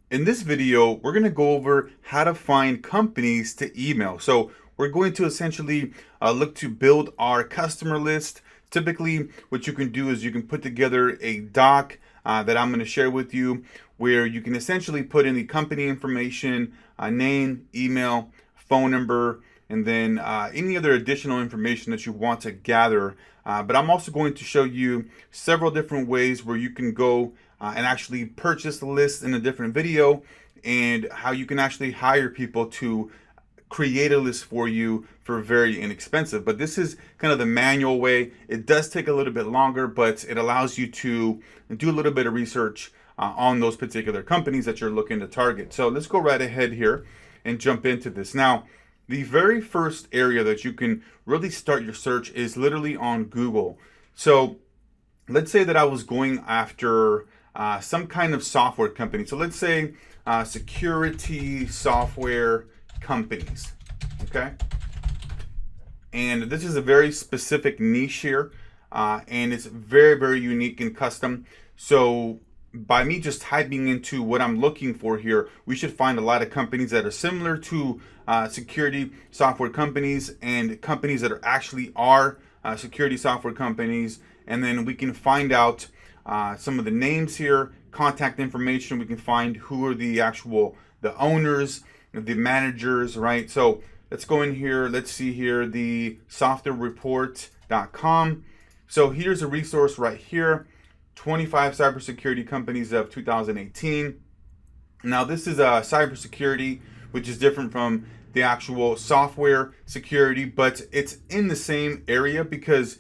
In this video, we're going to go over how to find companies to email. So we're going to essentially look to build our customer list. Typically, what you can do is you can put together a doc that I'm going to share with you where you can essentially put in the company information, name, email, phone number, and then any other additional information that you want to gather. But I'm also going to show you several different ways where you can go and actually purchase the list in a different video, and how you can actually hire people to create a list for you for very inexpensive. But this is kind of the manual way. It does take a little bit longer, but it allows you to do a little bit of research on those particular companies that you're looking to target. So let's go right ahead here and jump into this. Now, the very first area that you can really start your search is literally on Google. So let's say that I was going after some kind of software company. So let's say security software companies, okay? And this is a very specific niche here, and it's very, very unique and custom. So by me just typing into what I'm looking for here, we should find a lot of companies that are similar to security software companies, and companies that are security software companies. And then we can find out some of the names here, contact information. We can find who are the owners, the managers, right? So let's go in here. Let's see here, the softwarereport.com. So here's a resource right here, 25 cybersecurity companies of 2018. Now this is a cybersecurity, which is different from the actual software security, but it's in the same area, because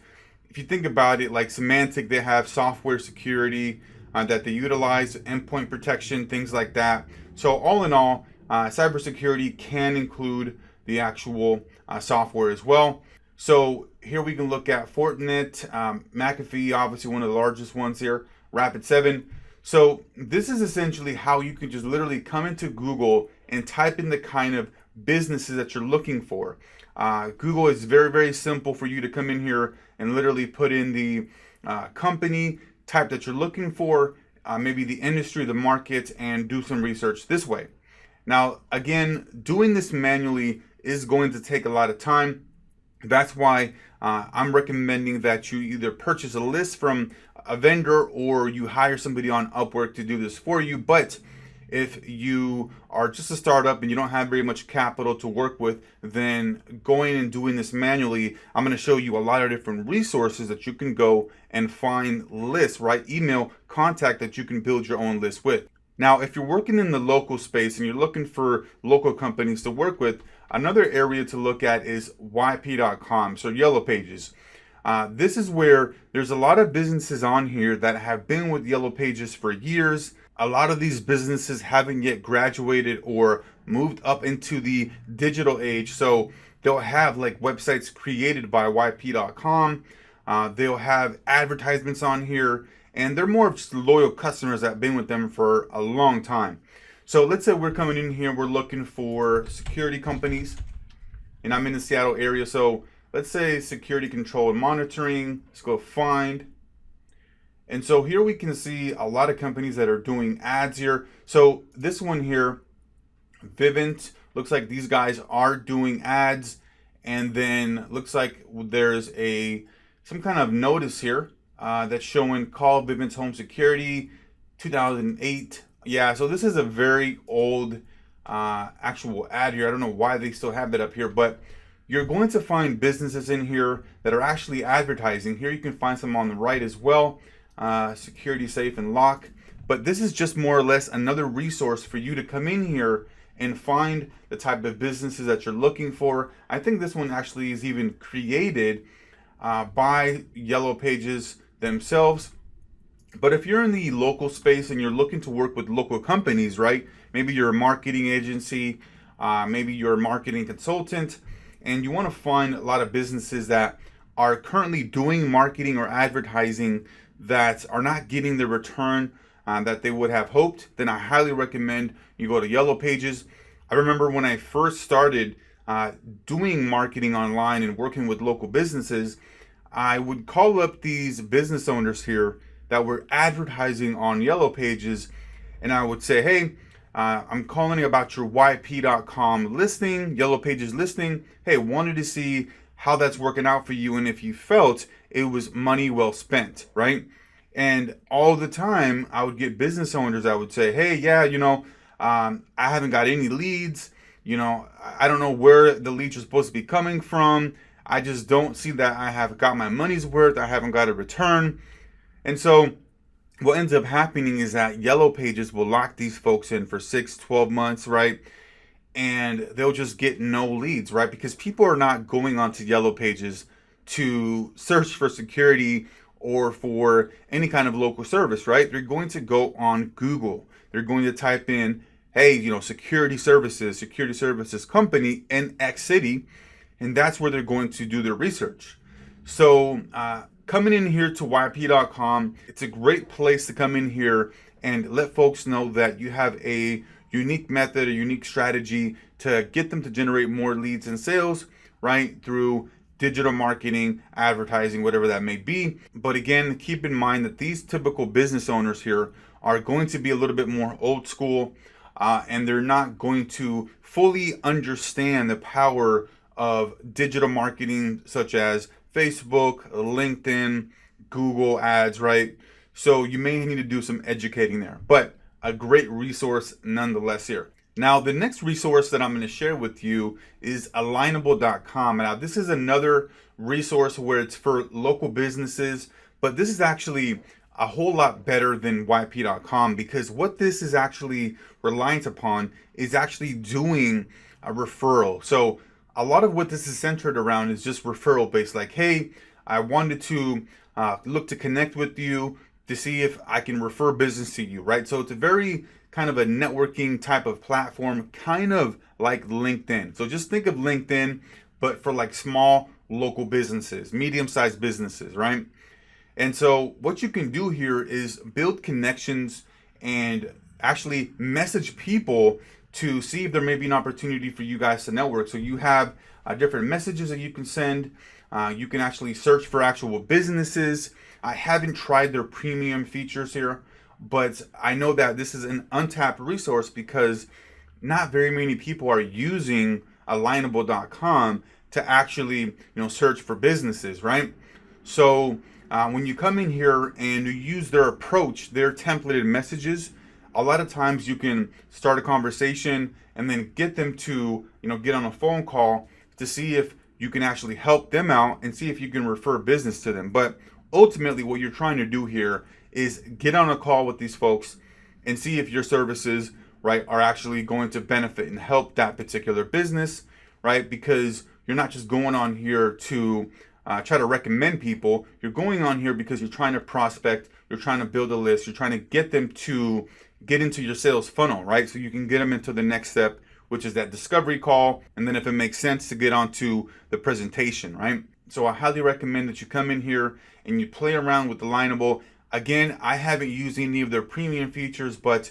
if you think about it, like Symantec, they have software security that they utilize, endpoint protection, things like that. So all in all, cybersecurity can include the actual software as well. So here we can look at Fortinet, McAfee, obviously one of the largest ones here, Rapid7. So this is essentially how you can just literally come into Google and type in the kind of businesses that you're looking for. Google is very, very simple for you to come in here and literally put in the company type that you're looking for, maybe the industry, the market, and do some research this way. Now, again, doing this manually is going to take a lot of time. That's why I'm recommending that you either purchase a list from a vendor or you hire somebody on Upwork to do this for you. But if you are just a startup and you don't have very much capital to work with, then going and doing this manually, I'm going to show you a lot of different resources that you can go and find lists, right? Email contact that you can build your own list with. Now, if you're working in the local space and you're looking for local companies to work with, another area to look at is yp.com, so Yellow Pages. This is where there's a lot of businesses on here that have been with Yellow Pages for years. A lot of these businesses haven't yet graduated or moved up into the digital age. So they'll have like websites created by yp.com. They'll have advertisements on here, and they're more of just loyal customers that have been with them for a long time. So let's say we're coming in here, we're looking for security companies, and I'm in the Seattle area. So let's say security control and monitoring. Let's go find. And so here we can see a lot of companies that are doing ads here. So this one here, Vivint, looks like these guys are doing ads. And then looks like there's some kind of notice here that's showing call Vivint's home security 2008. Yeah, so this is a very old actual ad here. I don't know why they still have that up here, but you're going to find businesses in here that are actually advertising. Here you can find some on the right as well. Security safe and lock. But this is just more or less another resource for you to come in here and find the type of businesses that you're looking for. I think this one actually is even created by Yellow Pages themselves. But if you're in the local space and you're looking to work with local companies, right? Maybe you're a marketing agency, maybe you're a marketing consultant, and you want to find a lot of businesses that are currently doing marketing or advertising that are not getting the return that they would have hoped, then I highly recommend you go to Yellow Pages. I remember when I first started doing marketing online and working with local businesses, I would call up these business owners here that were advertising on Yellow Pages, and I would say, hey, I'm calling about your YP.com listing, Yellow Pages listing. Hey, wanted to see how that's working out for you and if you felt it was money well spent, right? And all the time, I would get business owners that would say, hey, yeah, I haven't got any leads. I don't know where the leads are supposed to be coming from. I just don't see that I have got my money's worth. I haven't got a return. And so what ends up happening is that Yellow Pages will lock these folks in for 6, 12 months, right? And they'll just get no leads, right? Because people are not going onto Yellow Pages to search for security or for any kind of local service, right? They're going to go on Google. They're going to type in, hey, security services company in X city, and that's where they're going to do their research. So coming in here to YP.com, it's a great place to come in here and let folks know that you have a unique method, a unique strategy to get them to generate more leads and sales, right? Through digital marketing, advertising, whatever that may be. But again, keep in mind that these typical business owners here are going to be a little bit more old school, and they're not going to fully understand the power of digital marketing such as Facebook, LinkedIn, Google ads, right? So you may need to do some educating there, but a great resource nonetheless here. Now, the next resource that I'm going to share with you is alignable.com. Now, this is another resource where it's for local businesses, but this is actually a whole lot better than YP.com, because what this is actually reliant upon is actually doing a referral. So a lot of what this is centered around is just referral based, like, hey, I wanted to look to connect with you to see if I can refer business to you, right? So it's a very kind of a networking type of platform, kind of like LinkedIn. So just think of LinkedIn, but for like small local businesses, medium-sized businesses, right? And so what you can do here is build connections and actually message people to see if there may be an opportunity for you guys to network. So you have different messages that you can send. You can actually search for actual businesses. I haven't tried their premium features here, but I know that this is an untapped resource because not very many people are using alignable.com to actually search for businesses, right? So when you come in here and you use their approach, their templated messages, a lot of times you can start a conversation and then get them to get on a phone call to see if you can actually help them out and see if you can refer business to them. But ultimately what you're trying to do here is get on a call with these folks and see if your services, right, are actually going to benefit and help that particular business, right? Because you're not just going on here to try to recommend people. You're going on here because you're trying to prospect, you're trying to build a list, you're trying to get them to get into your sales funnel, right? So you can get them into the next step, which is that discovery call. And then if it makes sense, to get onto the presentation, right? So I highly recommend that you come in here and you play around with Alignable. Again, I haven't used any of their premium features, but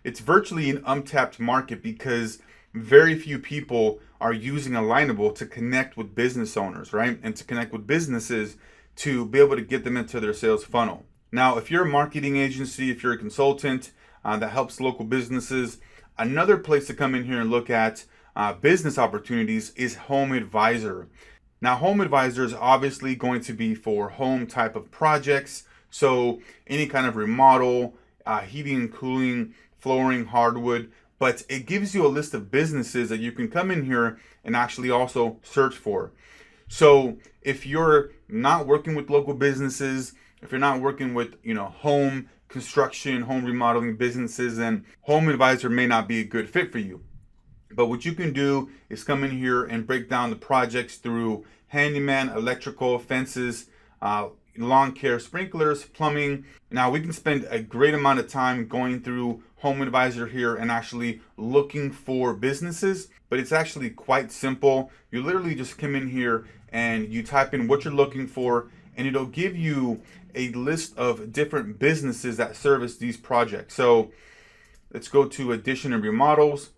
it's virtually an untapped market because very few people are using Alignable to connect with business owners, right? And to connect with businesses to be able to get them into their sales funnel. Now, if you're a marketing agency, if you're a consultant that helps local businesses, another place to come in here and look at business opportunities is Home Advisor. Now, Home Advisor is obviously going to be for home type of projects. So any kind of remodel, heating and cooling, flooring, hardwood, but it gives you a list of businesses that you can come in here and actually also search for. So if you're not working with local businesses, if you're not working with, home construction, home remodeling businesses, then Home Advisor may not be a good fit for you. But what you can do is come in here and break down the projects through handyman, electrical, fences, lawn care, sprinklers, plumbing. Now we can spend a great amount of time going through Home Advisor here and actually looking for businesses, but it's actually quite simple. You literally just come in here and you type in what you're looking for, and it'll give you a list of different businesses that service these projects. So let's go to addition and remodels,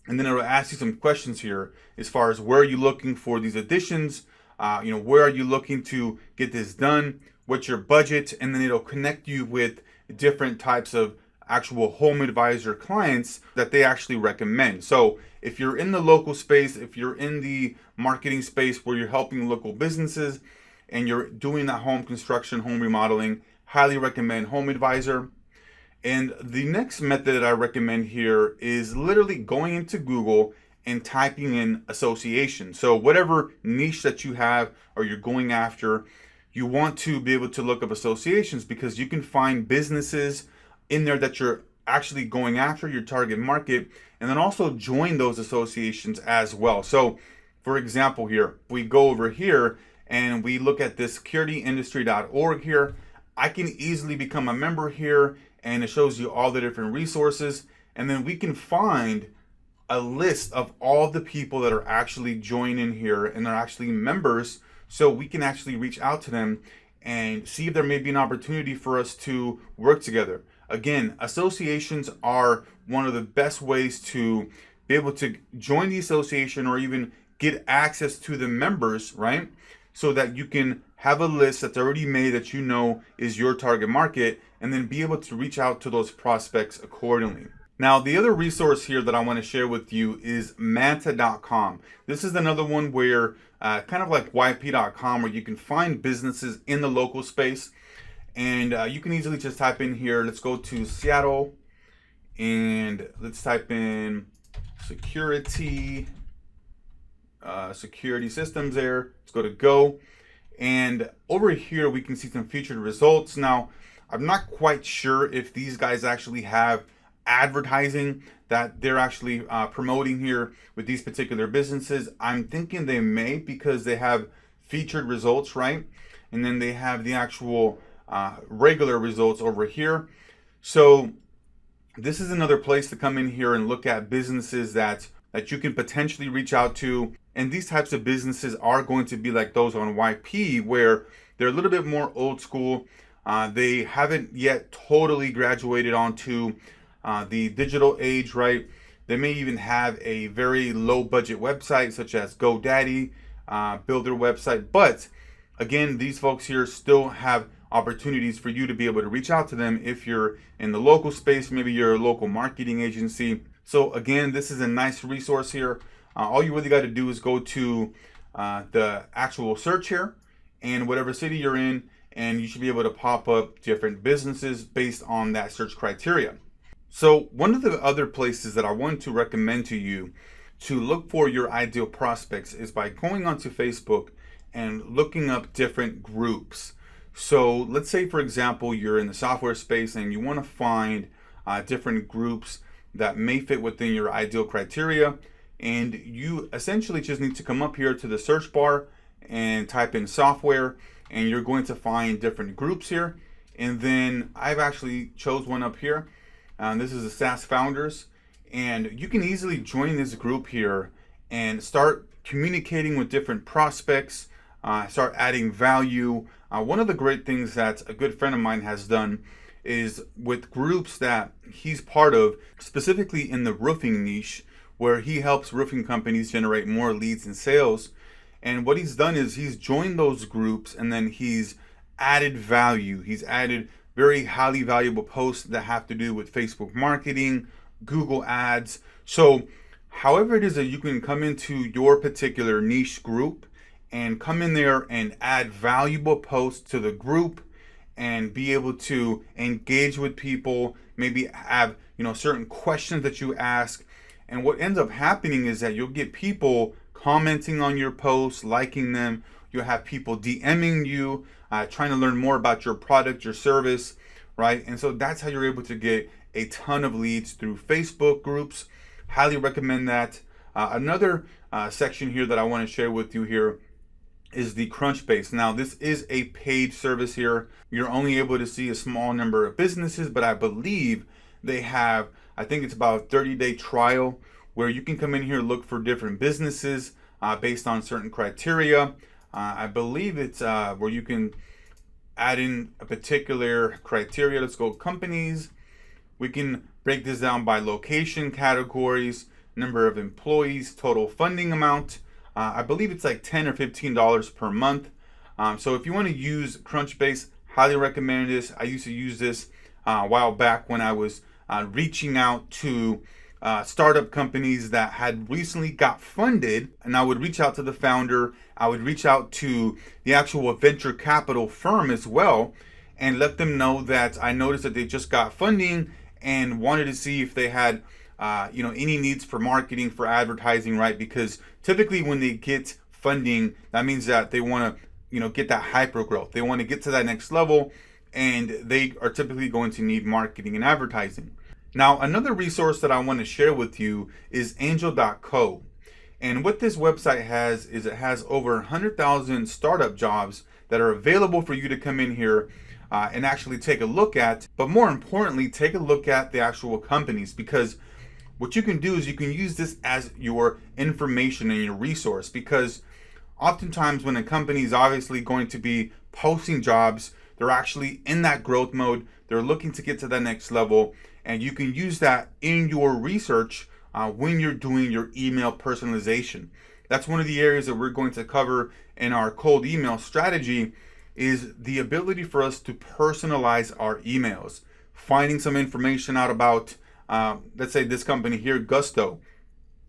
and then it'll ask you some questions here as far as where are you looking for these additions, where are you looking to get this done, what's your budget, and then it'll connect you with different types of actual home advisor clients that they actually recommend. So if you're in the local space, if you're in the marketing space where you're helping local businesses and you're doing that home construction, home remodeling, highly recommend Home Advisor. And the next method that I recommend here is literally going into Google and typing in association. So whatever niche that you have or you're going after, you want to be able to look up associations because you can find businesses in there that you're actually going after, your target market, and then also join those associations as well. So for example here, we go over here and we look at this securityindustry.org here. I can easily become a member here and it shows you all the different resources. And then we can find a list of all the people that are actually joining here and are actually members. So we can actually reach out to them and see if there may be an opportunity for us to work together. Again, associations are one of the best ways to be able to join the association or even get access to the members, right? So that you can have a list that's already made that you know is your target market and then be able to reach out to those prospects accordingly. Now, the other resource here that I want to share with you is manta.com. This is another one where kind of like yp.com where you can find businesses in the local space. And you can easily just type in here, let's go to Seattle and let's type in security systems there. Let's go to go. And over here, we can see some featured results. Now, I'm not quite sure if these guys actually have advertising that they're actually promoting here with these particular businesses. I'm thinking they may because they have featured results, right? And then they have the actual regular results over here. So this is another place to come in here and look at businesses that you can potentially reach out to. And these types of businesses are going to be like those on YP, where they're a little bit more old school. They haven't yet totally graduated onto the digital age, right? They may even have a very low budget website such as GoDaddy, build their website. But again, these folks here still have opportunities for you to be able to reach out to them if you're in the local space, maybe you're a local marketing agency. So again, this is a nice resource here. All you really got to do is go to the actual search here and whatever city you're in, and you should be able to pop up different businesses based on that search criteria. So one of the other places that I want to recommend to you to look for your ideal prospects is by going onto Facebook and looking up different groups. So let's say, for example, you're in the software space and you want to find different groups that may fit within your ideal criteria. And you essentially just need to come up here to the search bar and type in software, and you're going to find different groups here. And then I've actually chose one up here. This is the SaaS Founders. And you can easily join this group here and start communicating with different prospects, start adding value. One of the great things that a good friend of mine has done is with groups that he's part of, specifically in the roofing niche, where he helps roofing companies generate more leads and sales. And what he's done is he's joined those groups and then he's added value. He's added very highly valuable posts that have to do with Facebook marketing, Google ads. So however it is that you can come into your particular niche group and come in there and add valuable posts to the group and be able to engage with people, maybe have certain questions that you ask. And what ends up happening is that you'll get people commenting on your posts, liking them. You'll have people DMing you, trying to learn more about your product, your service, right? And so that's how you're able to get a ton of leads through Facebook groups. Highly recommend that. Another section here that I want to share with you here is the Crunchbase. Now, this is a paid service here. You're only able to see a small number of businesses, but I believe they have, I think it's about a 30-day trial where you can come in here and look for different businesses based on certain criteria. I believe it's where you can add in a particular criteria. Let's go companies. We can break this down by location, categories, number of employees, total funding amount. I believe it's like $10 or $15 per month. So if you want to use Crunchbase, highly recommend this. I used to use this a while back when I was reaching out to startup companies that had recently got funded, and I would reach out to the founder. I would reach out to the actual venture capital firm as well, and let them know that I noticed that they just got funding and wanted to see if they had any needs for marketing, for advertising, right? Because typically when they get funding, that means that they want to get that hyper growth. They want to get to that next level, and they are typically going to need marketing and advertising. Now, another resource that I want to share with you is angel.co. And what this website has is it has over 100,000 startup jobs that are available for you to come in here and actually take a look at. But more importantly, take a look at the actual companies, because what you can do is you can use this as your information and your resource, because oftentimes when a company is obviously going to be posting jobs, they're actually in that growth mode. They're looking to get to that next level, and you can use that in your research when you're doing your email personalization. That's one of the areas that we're going to cover in our cold email strategy, is the ability for us to personalize our emails. Finding some information out about, let's say this company here, Gusto,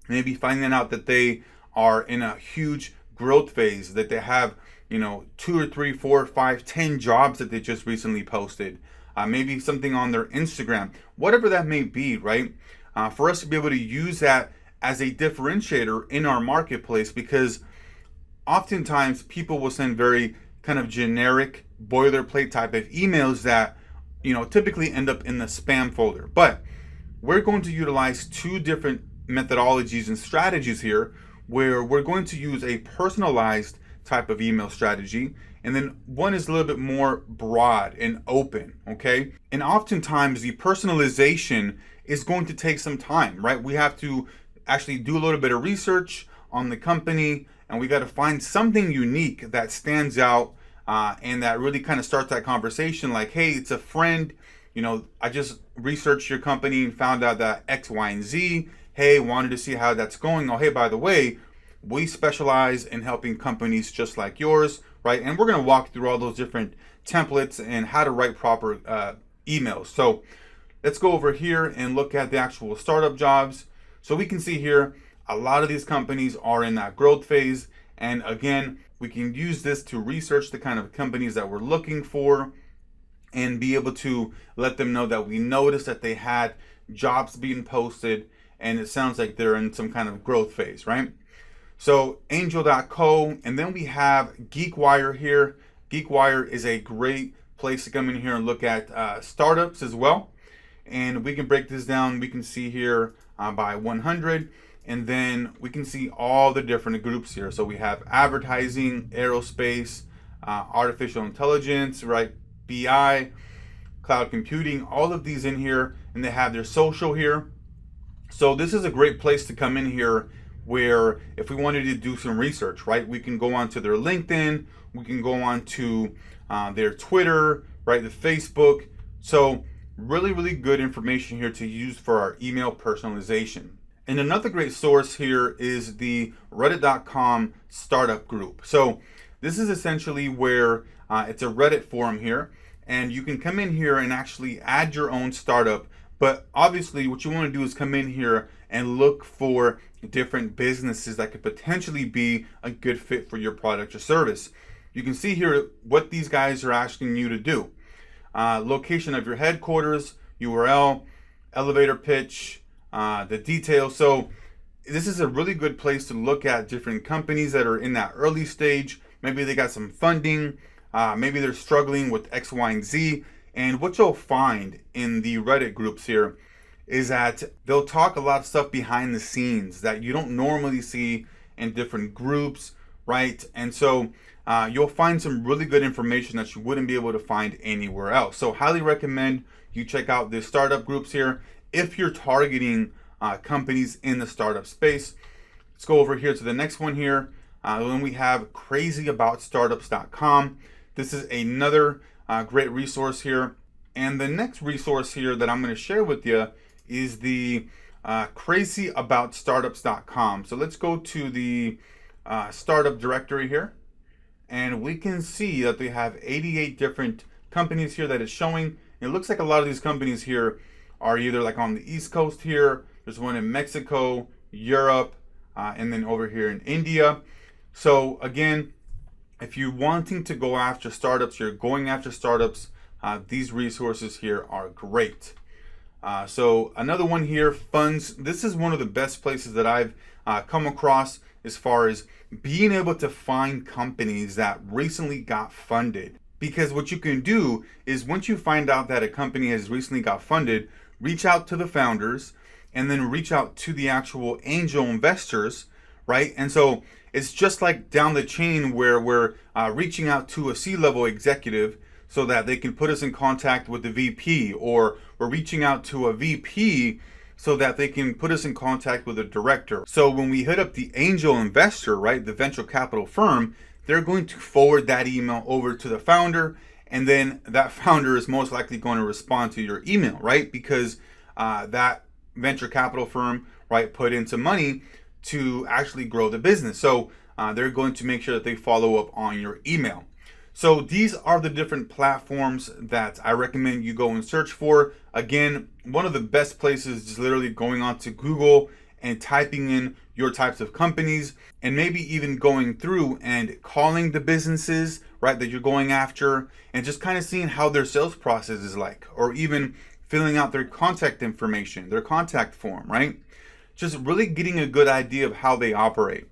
maybe finding out that they are in a huge growth phase, that they have 2 or 3, 4, 5, 10 jobs that they just recently posted, maybe something on their Instagram, whatever that may be, right? For us to be able to use that as a differentiator in our marketplace, because oftentimes people will send very kind of generic boilerplate type of emails that typically end up in the spam folder. But we're going to utilize 2 different methodologies and strategies here, where we're going to use a personalized type of email strategy, and then one is a little bit more broad and open, okay? And oftentimes the personalization is going to take some time, right? We have to actually do a little bit of research on the company, and we got to find something unique that stands out and that really kind of starts that conversation, like, hey, it's a friend, I just researched your company and found out that X, Y, and Z. Hey, wanted to see how that's going. Oh, hey, by the way, we specialize in helping companies just like yours, right? And we're going to walk through all those different templates and how to write proper emails. So let's go over here and look at the actual startup jobs. So we can see here, a lot of these companies are in that growth phase. And again, we can use this to research the kind of companies that we're looking for and be able to let them know that we noticed that they had jobs being posted, and it sounds like they're in some kind of growth phase, right? So angel.co, and then we have GeekWire here. GeekWire is a great place to come in here and look at startups as well. And we can break this down. We can see here by 100, and then we can see all the different groups here. So we have advertising, aerospace, artificial intelligence, right? BI, cloud computing, all of these in here, and they have their social here. So this is a great place to come in here, where if we wanted to do some research, right, we can go onto their LinkedIn, we can go on to their Twitter, right, the Facebook. So really, really good information here to use for our email personalization. And another great source here is the reddit.com startup group. So this is essentially where it's a Reddit forum here, and you can come in here and actually add your own startup. But obviously what you want to do is come in here and look for different businesses that could potentially be a good fit for your product or service. You can see here what these guys are asking you to do. Location of your headquarters, URL, elevator pitch, the details. So this is a really good place to look at different companies that are in that early stage. Maybe they got some funding, maybe they're struggling with X, Y, and Z. And what you'll find in the Reddit groups here is that they'll talk a lot of stuff behind the scenes that you don't normally see in different groups, right? And so you'll find some really good information that you wouldn't be able to find anywhere else. So highly recommend you check out the startup groups here if you're targeting companies in the startup space. Let's go over here to the next one here. Then we have crazyaboutStartups.com. This is another great resource here. And the next resource here that I'm going to share with you is the crazyaboutStartups.com. So let's go to the startup directory here, and we can see that they have 88 different companies here that it's showing. It looks like a lot of these companies here are either like on the East Coast here, there's one in Mexico, Europe, and then over here in India. So again, if you're wanting to go after startups, you're going after startups, these resources here are great. So another one here, funds. This is one of the best places that I've come across as far as being able to find companies that recently got funded. Because what you can do is once you find out that a company has recently got funded, reach out to the founders and then reach out to the actual angel investors, right? And so it's just like down the chain where we're reaching out to a C-level executive so that they can put us in contact with the VP, or we're reaching out to a VP so that they can put us in contact with a director. So when we hit up the angel investor, right, the venture capital firm, they're going to forward that email over to the founder, and then that founder is most likely going to respond to your email, right? Because that venture capital firm, right, put in some money to actually grow the business. So they're going to make sure that they follow up on your email. So these are the different platforms that I recommend you go and search for. Again, one of the best places is literally going onto Google and typing in your types of companies, and maybe even going through and calling the businesses, right, that you're going after, and just kind of seeing how their sales process is like, or even filling out their contact information, their contact form, right? Just really getting a good idea of how they operate,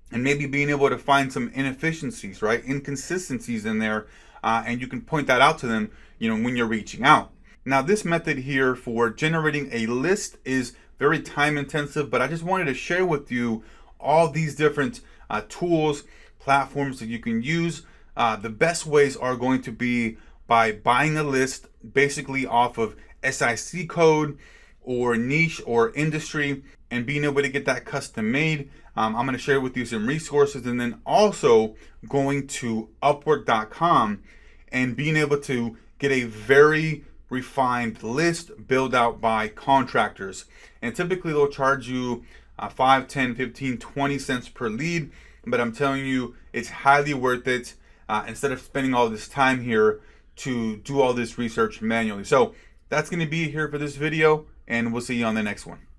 and maybe being able to find some inefficiencies, right, inconsistencies in there, and you can point that out to them, when you're reaching out. Now, this method here for generating a list is very time intensive, but I just wanted to share with you all these different tools, platforms that you can use. The best ways are going to be by buying a list basically off of SIC code or niche or industry, and being able to get that custom made. I'm going to share with you some resources, and then also going to Upwork.com and being able to get a very refined list built out by contractors. And typically they'll charge you 5, 10, 15, 20 cents per lead, but I'm telling you, it's highly worth it instead of spending all this time here to do all this research manually. So that's going to be here for this video, and we'll see you on the next one.